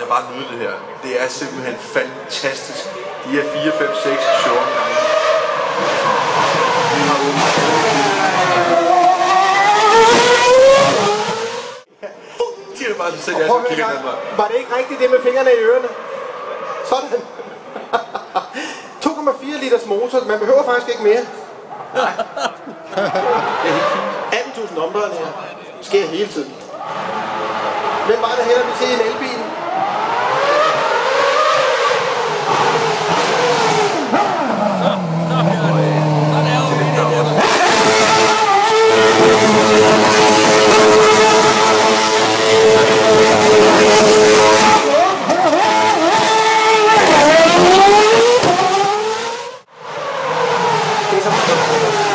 kan bare nyde det her. Det er simpelthen fantastisk. De er 4, 5, 6, 14 gange. De er bare så selv, jeg skal kigge den der. Var det ikke rigtigt det med fingrene i ørerne? Sådan. 2,4 liters motor. Man behøver faktisk ikke mere. Nej. Det er helt fint. 18.000 omdrejninger. Det sker hele tiden. Hvem var det heller vi til en elbil? Det er så